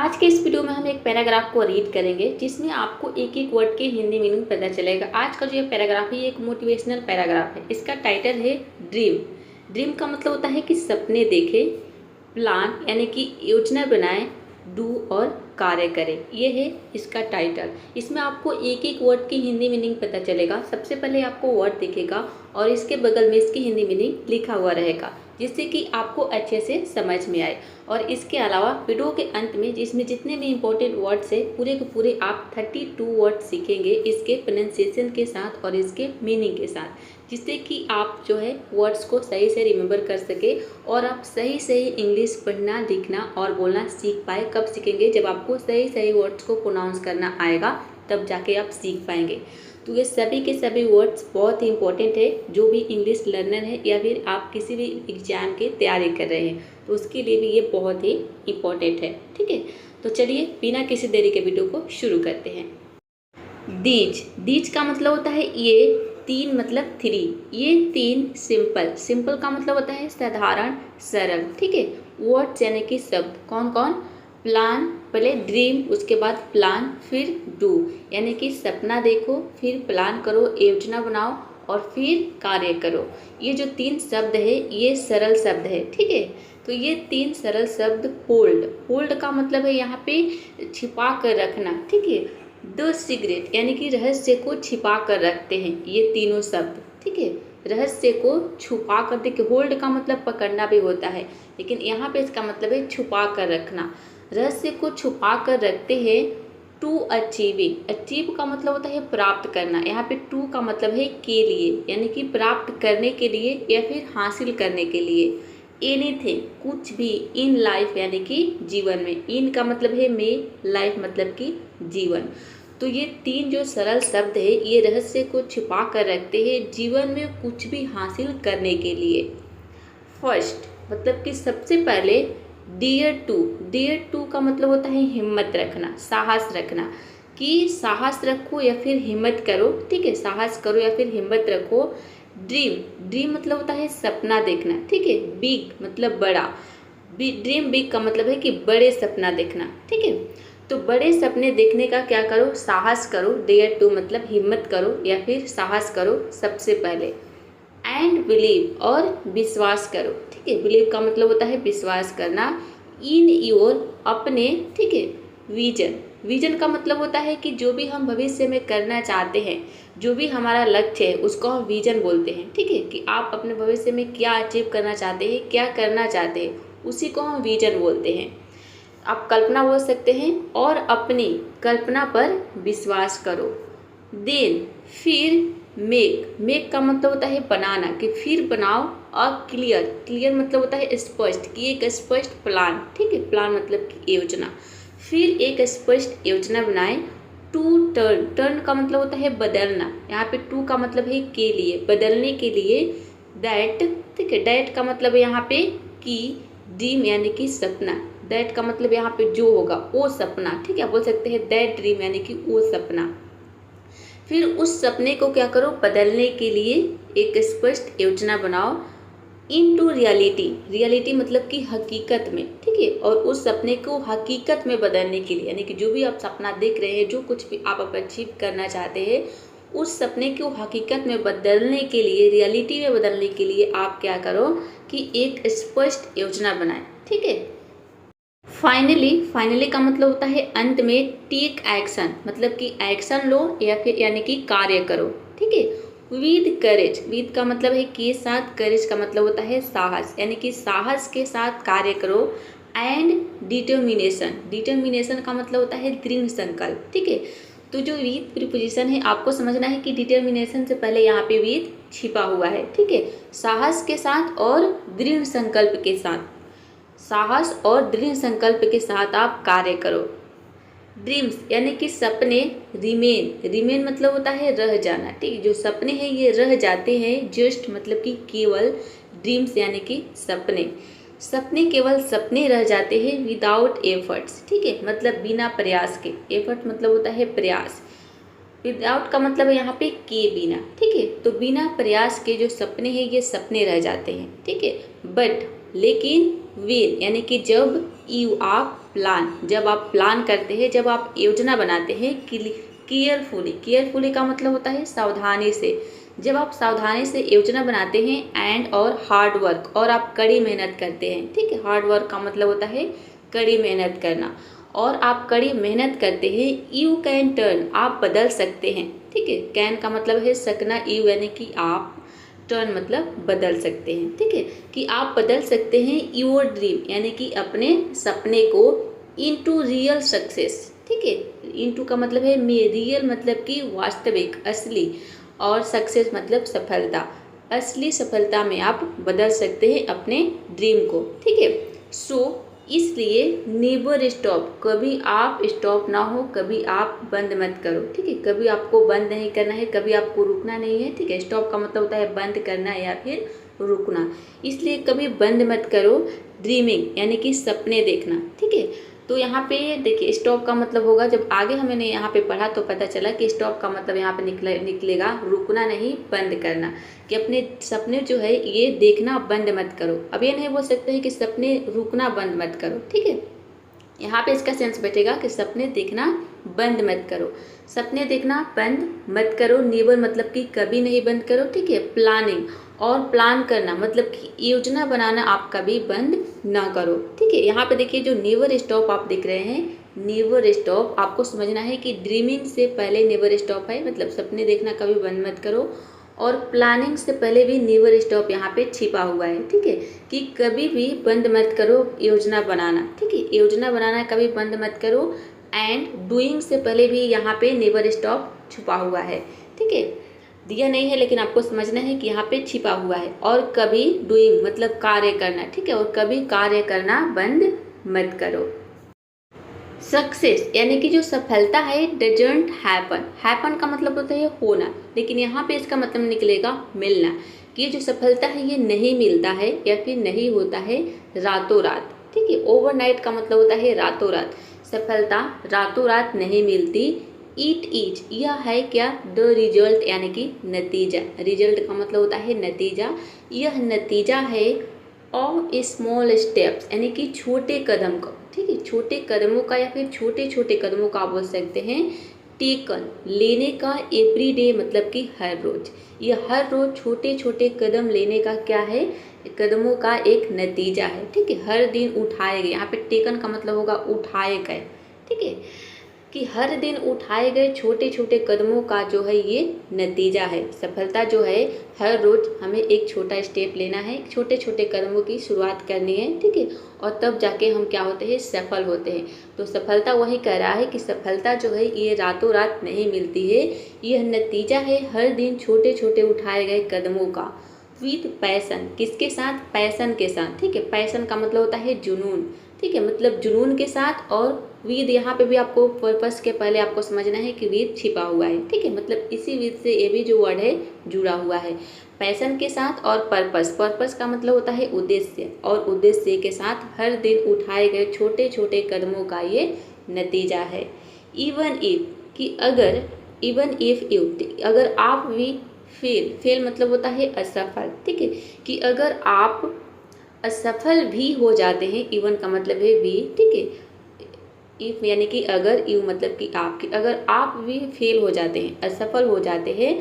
आज के इस वीडियो में हम एक पैराग्राफ को रीड करेंगे जिसमें आपको एक एक वर्ड के हिंदी मीनिंग पता चलेगा। आज का जो ये पैराग्राफ है ये एक मोटिवेशनल पैराग्राफ है। इसका टाइटल है ड्रीम। ड्रीम का मतलब होता है कि सपने देखें, प्लान यानी कि योजना बनाएं, डू और कार्य करें। ये है इसका टाइटल। इसमें आपको एक एक वर्ड की हिंदी मीनिंग पता चलेगा। सबसे पहले आपको वर्ड दिखेगा और इसके बगल में इसकी हिंदी मीनिंग लिखा हुआ रहेगा, जिससे कि आपको अच्छे से समझ में आए। और इसके अलावा वीडियो के अंत में इसमें जितने भी इंपॉर्टेंट वर्ड्स है पूरे के पूरे आप 32 वर्ड सीखेंगे इसके प्रोनाउंसिएशन के साथ और इसके मीनिंग के साथ, जिससे कि आप जो है वर्ड्स को सही से रिमेंबर कर सके और आप सही सही इंग्लिश पढ़ना, लिखना और बोलना सीख पाए। कब सीखेंगे? जब आपको सही सही वर्ड्स को प्रोनाउंस करना आएगा, तब जाके आप सीख पाएंगे। तो ये सभी के सभी वर्ड्स बहुत ही इंपॉर्टेंट है। जो भी इंग्लिश लर्नर है या फिर आप किसी भी एग्जाम की तैयारी कर रहे हैं तो उसके लिए भी ये बहुत ही इम्पोर्टेंट है। ठीक है, तो चलिए बिना किसी देरी के वीडियो को शुरू करते हैं। दीज। दीज का मतलब होता है ये तीन, मतलब थ्री। ये तीन सिंपल। सिंपल का मतलब होता है साधारण, सरल। ठीक है, वर्ड्स यानी कि शब्द कौन कौन? प्लान, पहले ड्रीम, उसके बाद प्लान, फिर डू यानी कि सपना देखो, फिर प्लान करो, योजना बनाओ और फिर कार्य करो। ये जो तीन शब्द है ये सरल शब्द है। ठीक है, तो ये तीन सरल शब्द होल्ड। होल्ड का मतलब है यहाँ पे छिपा कर रखना। ठीक है, द सीक्रेट यानी कि रहस्य को छिपा कर रखते हैं ये तीनों शब्द। ठीक है, रहस्य को छुपा कर, देखिए होल्ड का मतलब पकड़ना भी होता है, लेकिन यहाँ पे इसका मतलब है छुपा कर रखना। रहस्य को छुपा कर रखते हैं। To achieving. अचीव का मतलब होता है प्राप्त करना। यहाँ पे टू का मतलब है के लिए, यानी कि प्राप्त करने के लिए या फिर हासिल करने के लिए। एनीथिंग, कुछ भी। इन लाइफ यानी कि जीवन में। इन का मतलब है में, लाइफ मतलब कि जीवन। तो ये तीन जो सरल शब्द है ये रहस्य को छिपा कर रखते हैं जीवन में कुछ भी हासिल करने के लिए। फर्स्ट मतलब कि सबसे पहले। Dear to. डियर टू का मतलब होता है हिम्मत रखना, साहस रखना, कि साहस रखो या फिर हिम्मत करो। ठीक है, साहस करो या फिर हिम्मत रखो। ड्रीम। ड्रीम मतलब होता है सपना देखना। ठीक है, बिग मतलब बड़ा। ड्रीम बिग का मतलब है कि बड़े सपना देखना। ठीक है, तो बड़े सपने देखने का क्या करो? साहस करो। डेयर टू मतलब हिम्मत करो या फिर साहस करो सबसे पहले। एंड बिलीव और विश्वास करो। ठीक है, बिलीव का मतलब होता है विश्वास करना। इन योर अपने। ठीक है, विजन। विजन का मतलब होता है कि जो भी हम भविष्य में करना चाहते हैं, जो भी हमारा लक्ष्य है उसको हम विजन बोलते हैं। ठीक है, कि आप अपने भविष्य में क्या अचीव करना चाहते हैं, क्या करना चाहते हैं, उसी को हम विजन बोलते हैं। आप कल्पना बोल सकते हैं। और अपनी कल्पना पर विश्वास करो। देन फिर। मेक। मेक का मतलब होता है बनाना, कि फिर बनाओ। A clear. क्लियर मतलब होता है स्पष्ट, कि एक स्पष्ट प्लान। ठीक है, प्लान मतलब कि योजना। फिर एक स्पष्ट योजना बनाएं। To turn. टर्न का मतलब होता है बदलना। यहाँ पे टू का मतलब है के लिए, बदलने के लिए। दैट। ठीक है, दैट का मतलब है यहाँ पे कि। ड्रीम यानी कि सपना। दैट का मतलब यहाँ पे जो होगा वो सपना। ठीक है, बोल सकते हैं दैट ड्रीम यानी कि वो सपना। फिर उस सपने को क्या करो? बदलने के लिए एक स्पष्ट योजना बनाओ। Into reality. रियलिटी मतलब कि हकीकत में। ठीक है, और उस सपने को हकीकत में बदलने के लिए, यानी कि जो भी आप सपना देख रहे हैं, जो कुछ भी आप अचीव करना चाहते हैं, उस सपने को हकीकत में बदलने के लिए, रियलिटी में बदलने के लिए आप क्या करो कि एक स्पष्ट योजना बनाएं। ठीक है, फाइनली। फाइनली का मतलब होता है अंत में। टेक एक्शन मतलब कि एक्शन लो या फिर यानी कि कार्य करो। ठीक है, विद करेज। विद का मतलब है के साथ, करेज का मतलब होता है साहस, यानी कि साहस के साथ कार्य करो। And determination. डिटर्मिनेशन का मतलब होता है दृढ़ संकल्प। ठीक है, तो जो विद प्रीपोजिशन है आपको समझना है कि डिटर्मिनेशन से पहले यहाँ पे विद छिपा हुआ है। ठीक है, साहस के साथ और दृढ़ संकल्प के साथ। साहस और दृढ़ संकल्प के साथ आप कार्य करो। ड्रीम्स यानी कि सपने। रिमेन। रिमेन मतलब होता है रह जाना। ठीक, जो सपने हैं ये रह जाते हैं। जस्ट मतलब कि केवल। ड्रीम्स यानी कि सपने। सपने केवल सपने रह जाते हैं विदाउट एफर्ट्स। ठीक है, मतलब बिना प्रयास के। एफर्ट मतलब होता है प्रयास। विदाउट का मतलब है यहाँ पे के बिना। ठीक है, तो बिना प्रयास के जो सपने हैं ये सपने रह जाते हैं। ठीक है, बट लेकिन। वेन यानी कि जब। यू आप प्लान, जब आप प्लान करते हैं, जब आप योजना बनाते हैं केयरफुली का मतलब होता है सावधानी से, जब आप सावधानी से योजना बनाते हैं एंड और हार्ड वर्क, और आप कड़ी मेहनत करते हैं, ठीक है। हार्ड वर्क का मतलब होता है कड़ी मेहनत करना, और आप कड़ी मेहनत करते हैं, यू कैन टर्न, आप बदल सकते हैं, ठीक है। कैन का मतलब है सकना, यू यानी कि आप, टर्न मतलब बदल सकते हैं, ठीक है। कि आप बदल सकते हैं योर ड्रीम यानी कि अपने सपने को इनटू रियल सक्सेस, ठीक है। इनटू का मतलब है में, रियल मतलब कि वास्तविक, असली, और सक्सेस मतलब सफलता, असली सफलता में आप बदल सकते हैं अपने ड्रीम को, ठीक है। सो इसलिए नेवर स्टॉप, कभी आप स्टॉप ना हो, कभी आप बंद मत करो, ठीक है। कभी आपको बंद नहीं करना है, कभी आपको रुकना नहीं है, ठीक है। स्टॉप का मतलब होता है बंद करना या फिर रुकना, इसलिए कभी बंद मत करो ड्रीमिंग यानी कि सपने देखना, ठीक है। तो यहाँ पे देखिए स्टॉप का मतलब होगा, जब आगे हमने यहाँ पे पढ़ा तो पता चला कि स्टॉप का मतलब यहाँ पे निकलेगा रुकना नहीं, बंद करना, कि अपने सपने जो है ये देखना बंद मत करो। अब ये नहीं बोल सकते हैं कि सपने रुकना बंद मत करो, ठीक है। यहाँ पे इसका सेंस बैठेगा कि सपने देखना बंद मत करो, सपने देखना बंद मत करो। नेवर मतलब कि कभी नहीं बंद करो, ठीक है। प्लानिंग, और प्लान करना मतलब कि योजना बनाना आप कभी बंद ना करो, ठीक है। यहाँ पे देखिए जो नेवर स्टॉप आप देख रहे हैं, नेवर स्टॉप आपको समझना है कि ड्रीमिंग से पहले नेवर स्टॉप है, मतलब सपने देखना कभी बंद मत करो, और प्लानिंग से पहले भी नेवर स्टॉप यहाँ पे छिपा हुआ है, ठीक है। कि कभी भी बंद मत करो योजना बनाना, ठीक है। योजना बनाना कभी बंद मत करो, एंड डूइंग से पहले भी यहाँ पे नेवर स्टॉप छुपा हुआ है, ठीक है। दिया नहीं है लेकिन आपको समझना है कि यहाँ पे छिपा हुआ है। और कभी डूइंग मतलब कार्य करना, ठीक है, और कभी कार्य करना बंद मत करो। सक्सेस यानी कि जो सफलता है डजंट हैपन, हैपन का मतलब होता है होना, लेकिन यहाँ पे इसका मतलब निकलेगा मिलना, कि ये जो सफलता है ये नहीं मिलता है या फिर नहीं होता है रातों रात, ठीक है। ओवरनाइट का मतलब होता है रातों रात, सफलता रातों रात नहीं मिलती। इट इज यह है क्या, द रिजल्ट यानी कि नतीजा, रिजल्ट का मतलब होता है नतीजा, यह नतीजा है ऑफ स्मॉल स्टेप्स यानी कि छोटे कदम का, ठीक है, छोटे कदमों का या फिर छोटे छोटे कदमों का बोल सकते हैं। टेकन लेने का, एवरी डे मतलब कि हर रोज, ये हर रोज छोटे छोटे कदम लेने का क्या है, कदमों का एक नतीजा है, ठीक है। हर दिन उठाए गए, यहाँ पे टेकन का मतलब होगा उठाए गए, ठीक है, कि हर दिन उठाए गए छोटे छोटे कदमों का जो है ये नतीजा है। सफलता जो है हर रोज हमें एक छोटा स्टेप लेना है, छोटे छोटे कदमों की शुरुआत करनी है, ठीक है, और तब जाके हम क्या होते हैं, सफल होते हैं। तो सफलता वही कह रहा है कि सफलता जो है ये रातों रात नहीं मिलती है, यह नतीजा है हर दिन छोटे छोटे उठाए गए कदमों का। विद पैसन, किसके साथ, पैसन के साथ, ठीक है। पैसन का मतलब होता है जुनून, ठीक है, मतलब जुनून के साथ, और विद यहाँ पे भी आपको पर्पस के पहले आपको समझना है कि विद छिपा हुआ है, ठीक है, मतलब इसी विद से ये भी जो वर्ड है जुड़ा हुआ है। पैसन के साथ और पर्पस, पर्पस का मतलब होता है उद्देश्य, और उद्देश्य के साथ हर दिन उठाए गए छोटे छोटे कदमों का ये नतीजा है। इवन इफ, कि अगर, इवन इफ यू, अगर आप भी फेल मतलब होता है असफल, ठीक है, कि अगर आप असफल भी हो जाते हैं, इवन का मतलब है भी, ठीक है। इफ यानी कि अगर, यू मतलब कि आपकी, अगर आप भी फेल हो जाते हैं, असफल हो जाते हैं,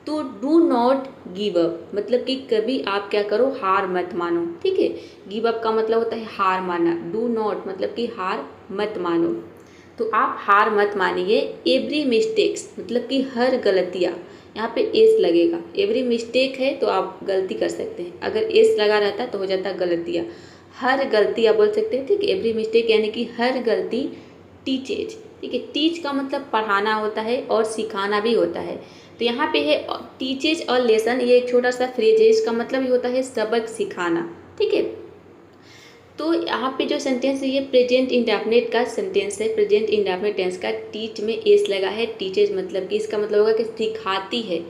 तो डू नॉट गिव अप, मतलब कि कभी आप क्या करो, हार मत मानो, ठीक है। गिव अप का मतलब होता है हार माना, डू नॉट मतलब कि हार मत मानो, तो आप हार मत मानिए। एवरी मिस्टेक्स मतलब कि हर गलतियाँ, यहाँ पे एस लगेगा, एवरी मिस्टेक है तो आप गलती कर सकते हैं, अगर एस लगा रहता तो हो जाता गलतियाँ, हर गलती आप बोल सकते हैं, ठीक है। एवरी मिस्टेक यानी कि हर गलती। टीचेज, ठीक है, टीच का मतलब पढ़ाना होता है और सिखाना भी होता है, तो यहाँ पे है टीचेज और लेसन, ये एक छोटा सा फ्रेज है, इसका मतलब ये होता है सबक सिखाना, ठीक है। तो यहाँ पे जो सेंटेंस है ये प्रेजेंट इंडेफिनिट का सेंटेंस है, प्रेजेंट इंडेफिनिट टेंस का, टीच में एस लगा है, टीचेज मतलब कि इसका मतलब होगा कि सिखाती है,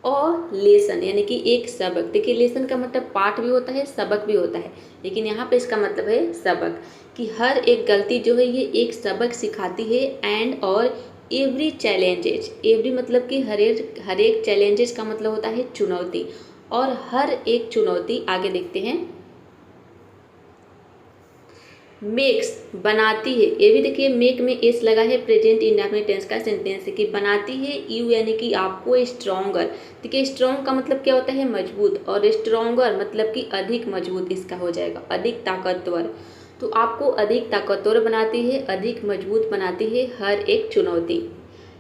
और लेसन यानी कि एक सबक, देखिए लेसन का मतलब पाठ भी होता है, सबक भी होता है, लेकिन यहाँ पे इसका मतलब है सबक, कि हर एक गलती जो है ये एक सबक सिखाती है। एंड और एवरी चैलेंजेज, एवरी मतलब कि हर एक चैलेंजेस का मतलब होता है चुनौती, और हर एक चुनौती, आगे देखते हैं, मेक्स बनाती है, ये भी देखिए मेक में एस लगा है, प्रेजेंट इंडेफिनिट टेंस का सेंटेंस है कि बनाती है यू यानी कि आपको स्ट्रॉन्गर। देखिए स्ट्रॉन्ग का मतलब क्या होता है मजबूत, और स्ट्रॉन्गर मतलब कि अधिक मजबूत इसका हो जाएगा, अधिक ताकतवर। तो आपको अधिक ताकतवर बनाती है, अधिक मजबूत बनाती है हर एक चुनौती।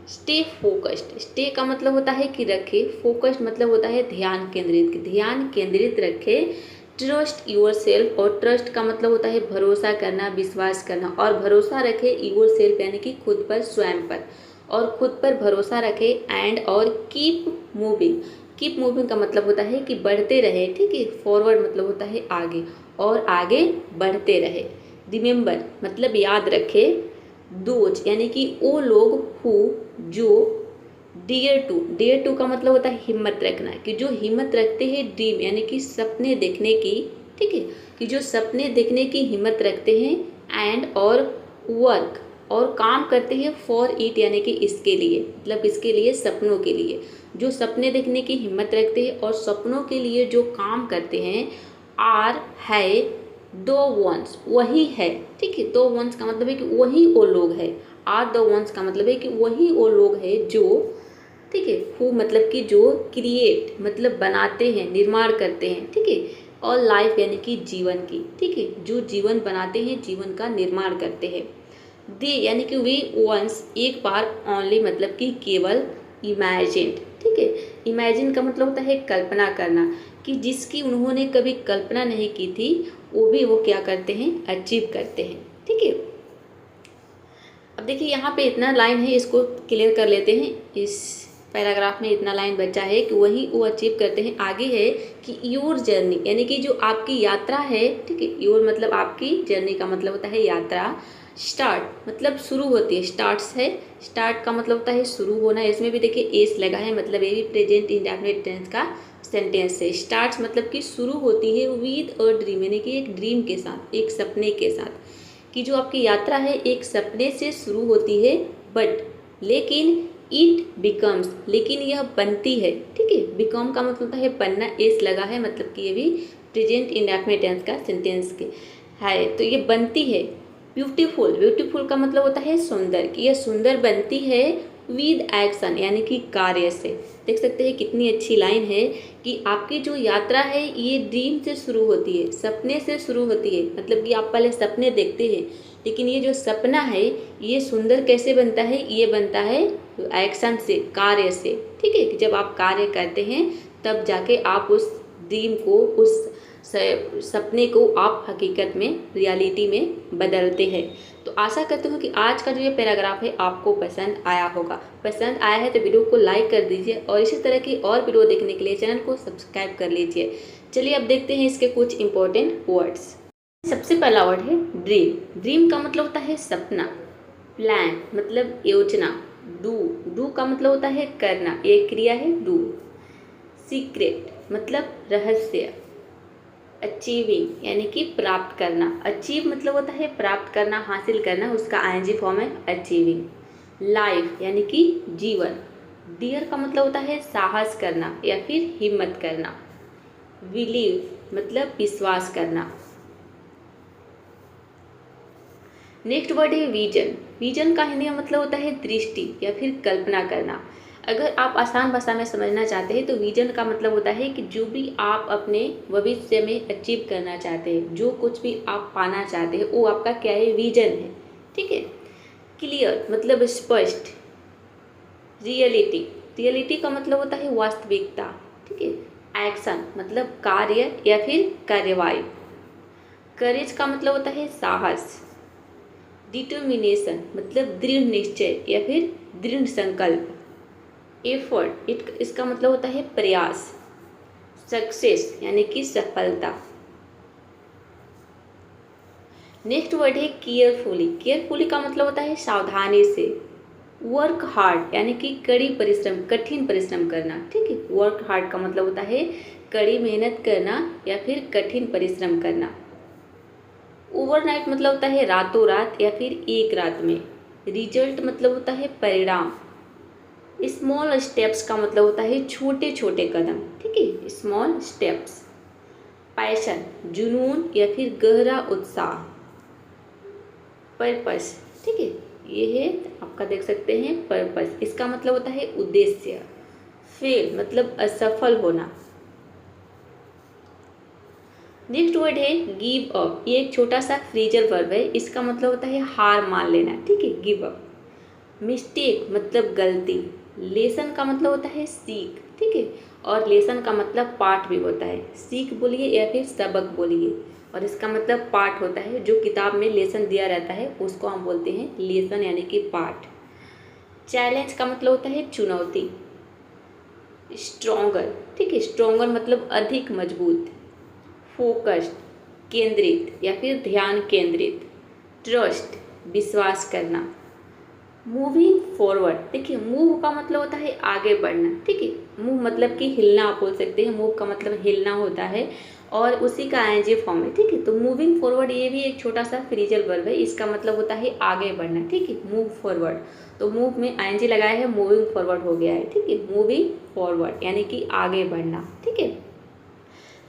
स्टे फोकस्ड, स्टे का मतलब होता है कि रखे, फोकस्ड मतलब होता है ध्यान केंद्रित, ध्यान केंद्रित रखे। ट्रस्ट यूर सेल्फ, और ट्रस्ट का मतलब होता है भरोसा करना, विश्वास करना, और भरोसा रखे यूर सेल्फ यानी कि खुद पर, स्वयं पर, और खुद पर भरोसा रखे। एंड और कीप मूविंग, कीप मूविंग का मतलब होता है कि बढ़ते रहे, ठीक है। फॉरवर्ड मतलब होता है आगे, और आगे बढ़ते रहे। रिमेंबर मतलब याद रखे। दोज यानी कि वो लोग हु जो, डेयर टू का मतलब होता है हिम्मत रखना, कि जो हिम्मत रखते हैं ड्रीम यानी कि सपने देखने की, ठीक है, कि जो सपने देखने की हिम्मत रखते हैं। एंड और वर्क, और काम करते हैं फॉर इट यानी कि इसके लिए, मतलब इसके लिए, सपनों के लिए। जो सपने देखने की हिम्मत रखते हैं और सपनों के लिए जो काम करते हैं। आर है, दो वंस वही है, ठीक है। दो वंस का मतलब है कि वही वो लोग है। आर द वंस का मतलब है कि वही वो लोग है जो, ठीक है। हु मतलब कि जो, क्रिएट मतलब बनाते हैं, निर्माण करते हैं, ठीक है। और लाइफ यानी कि जीवन की, ठीक है, जो जीवन बनाते हैं, जीवन का निर्माण करते हैं। दे यानी कि वे वंस एक बार, ओनली मतलब कि केवल, इमेजिन्ड, ठीक है। इमेजिन का मतलब होता है कल्पना करना, कि जिसकी उन्होंने कभी कल्पना नहीं की थी वो भी वो क्या करते हैं, अचीव करते हैं, ठीक है। अब देखिए यहाँ पे इतना लाइन है, इसको क्लियर कर लेते हैं। इस पैराग्राफ में इतना लाइन बचा है कि वही वो अचीव करते हैं। आगे है कि योर जर्नी यानी कि जो आपकी यात्रा है, ठीक है। योर मतलब आपकी, जर्नी का मतलब होता है यात्रा। स्टार्ट मतलब शुरू होती है, स्टार्ट्स है, स्टार्ट का मतलब होता है शुरू होना। इसमें भी देखिए एस लगा है, मतलब ये भी प्रेजेंट इंडेफिनिट टेंस का सेंटेंस है। स्टार्ट्स मतलब कि शुरू होती है विद अ ड्रीम यानी कि एक ड्रीम के साथ, एक सपने के साथ, कि जो आपकी यात्रा है एक सपने से शुरू होती है। बट लेकिन, इट बिकम्स लेकिन यह बनती है, ठीक है। बिकम का मतलब होता है बनना, एस लगा है, मतलब कि ये भी प्रेजेंट इंडेफिनिट टेंस का सेंटेंस के है। तो ये बनती है। ब्यूटीफुल, ब्यूटीफुल का मतलब होता है सुंदर, कि यह सुंदर बनती है विद एक्शन यानी कि कार्य से। देख सकते हैं कितनी अच्छी लाइन है कि आपकी जो यात्रा है ये ड्रीम से शुरू होती है, सपने से शुरू होती है। मतलब कि आप पहले सपने देखते हैं, लेकिन ये जो सपना है ये सुंदर कैसे बनता है, ये बनता है एक्शन से, कार्य से, ठीक है। कि जब आप कार्य करते हैं तब जाके आप उस ड्रीम को, उस सपने को आप हकीकत में, रियलिटी में बदलते हैं। तो आशा करती हूँ कि आज का जो ये पैराग्राफ है आपको पसंद आया होगा। पसंद आया है तो वीडियो को लाइक कर दीजिए, और इसी तरह की और वीडियो देखने के लिए चैनल को सब्सक्राइब कर लीजिए। चलिए अब देखते हैं इसके कुछ इंपॉर्टेंट वर्ड्स। सबसे पहला वर्ड है ड्रीम। ड्रीम का मतलब होता है सपना। प्लान मतलब योजना। डू का मतलब होता है करना, एक क्रिया है डू। सीक्रेट मतलब रहस्य। अचीविंग यानी कि प्राप्त करना। अचीव मतलब होता है प्राप्त करना, हासिल करना, उसका आईएनजी फॉर्म है अचीविंग। लाइफ यानी कि जीवन। डियर का मतलब होता है साहस करना या फिर हिम्मत करना। बिलीव मतलब विश्वास करना। नेक्स्ट वर्ड है विजन। विजन का हिंदी में मतलब होता है दृष्टि या फिर कल्पना करना। अगर आप आसान भाषा में समझना चाहते हैं तो विजन का मतलब होता है कि जो भी आप अपने भविष्य में अचीव करना चाहते हैं, जो कुछ भी आप पाना चाहते हैं, वो आपका क्या है, विजन है, ठीक है। क्लियर मतलब स्पष्ट। रियलिटी, रियलिटी का मतलब होता है वास्तविकता, ठीक है। एक्शन मतलब कार्य या फिर कार्यवाही। करेज का मतलब होता है साहस। डिटर्मिनेशन मतलब दृढ़ निश्चय या फिर दृढ़ संकल्प। एफर्ट, इसका मतलब होता है प्रयास। सक्सेस यानी कि सफलता। नेक्स्ट वर्ड है केयरफुली। केयरफुली का मतलब होता है सावधानी से। वर्क हार्ड यानी कि कड़ी परिश्रम, कठिन परिश्रम करना, ठीक है। वर्क हार्ड का मतलब होता है कड़ी मेहनत करना या फिर कठिन परिश्रम करना। ओवरनाइट मतलब होता है रातों रात या फिर एक रात में। रिजल्ट मतलब होता है परिणाम। स्मॉल स्टेप्स का मतलब होता है छोटे छोटे कदम, ठीक है, स्मॉल स्टेप्स। पैशन जुनून या फिर गहरा उत्साह। पर्पस, ठीक है, ये है आपका, देख सकते हैं पर्पस, इसका मतलब होता है उद्देश्य। फेल मतलब असफल होना। नेक्स्ट वर्ड है गिव अप, ये एक छोटा सा फ्रीजर वर्ब है, इसका मतलब होता है हार मान लेना, ठीक है, गिव अप। मिस्टेक मतलब गलती। लेसन का मतलब होता है सीख, ठीक है, और लेसन का मतलब पाठ भी होता है। सीख बोलिए या फिर सबक बोलिए, और इसका मतलब पाठ होता है, जो किताब में लेसन दिया रहता है उसको हम बोलते हैं लेसन यानी कि पाठ। चैलेंज का मतलब होता है चुनौती। स्ट्रोंगर, ठीक है, स्ट्रोंगर मतलब अधिक मजबूत। फोकस्ड केंद्रित या फिर ध्यान केंद्रित। ट्रस्ट विश्वास करना। मूविंग फॉरवर्ड, देखिए मूव का मतलब होता है आगे बढ़ना, ठीक है, मूव मतलब कि हिलना आप बोल सकते हैं, मूव का मतलब हिलना होता है और उसी का आईएनजी फॉर्म है, ठीक है। तो मूविंग फॉरवर्ड ये भी एक छोटा सा फ्रीजल वर्ब है, इसका मतलब होता है आगे बढ़ना, ठीक है, मूव फॉरवर्ड। तो मूव में आईएनजी लगाया है, मूविंग फॉरवर्ड हो गया है, ठीक है, मूविंग फॉरवर्ड यानी कि आगे बढ़ना, ठीक है।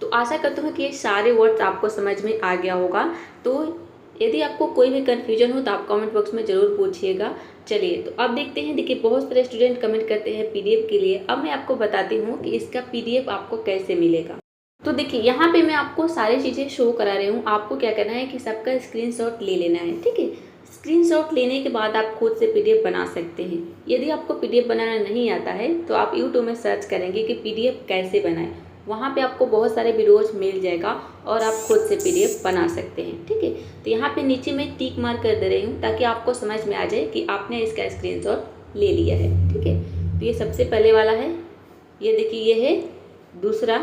तो आशा करता हूँ कि ये सारे वर्ड्स आपको समझ में आ गया होगा। तो यदि आपको कोई भी कन्फ्यूजन हो तो आप कमेंट बॉक्स में ज़रूर पूछिएगा। चलिए तो अब देखते हैं, देखिए बहुत सारे स्टूडेंट कमेंट करते हैं पीडीएफ के लिए। अब मैं आपको बताती हूँ कि इसका पीडीएफ आपको कैसे मिलेगा। तो देखिए यहाँ पे मैं आपको सारी चीज़ें शो करा रही हूँ, आपको क्या करना है कि सबका स्क्रीनशॉट ले लेना है, ठीक है। स्क्रीनशॉट लेने के बाद आप खुद से पीडीएफ बना सकते हैं। यदि आपको पीडीएफ बनाना नहीं आता है तो आप यूट्यूब में सर्च करेंगे कि पीडीएफ कैसे बनाएं, वहाँ पे आपको बहुत सारे वीडियोज मिल जाएगा और आप खुद से पीडीएफ बना सकते हैं, ठीक है। तो यहाँ पे नीचे मैं टिक मार्क कर दे रही हूँ ताकि आपको समझ में आ जाए कि आपने इसका स्क्रीनशॉट ले लिया है, ठीक है। तो ये सबसे पहले वाला है, ये देखिए ये है दूसरा,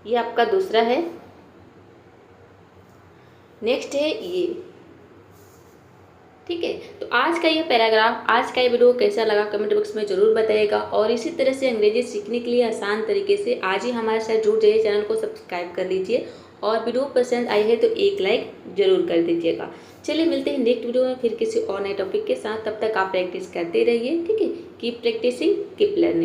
ये आपका दूसरा है। नेक्स्ट है ये, ठीक है। तो आज का ये पैराग्राफ, आज का ये वीडियो कैसा लगा कमेंट बॉक्स में ज़रूर बताइएगा। और इसी तरह से अंग्रेजी सीखने के लिए आसान तरीके से आज ही हमारे साथ जुड़ जाइए, चैनल को सब्सक्राइब कर लीजिए और वीडियो पसंद आई है तो एक लाइक ज़रूर कर दीजिएगा। चलिए मिलते हैं नेक्स्ट वीडियो में फिर किसी और नए टॉपिक के साथ, तब तक आप प्रैक्टिस करते रहिए, ठीक है। Keep practising keep learning.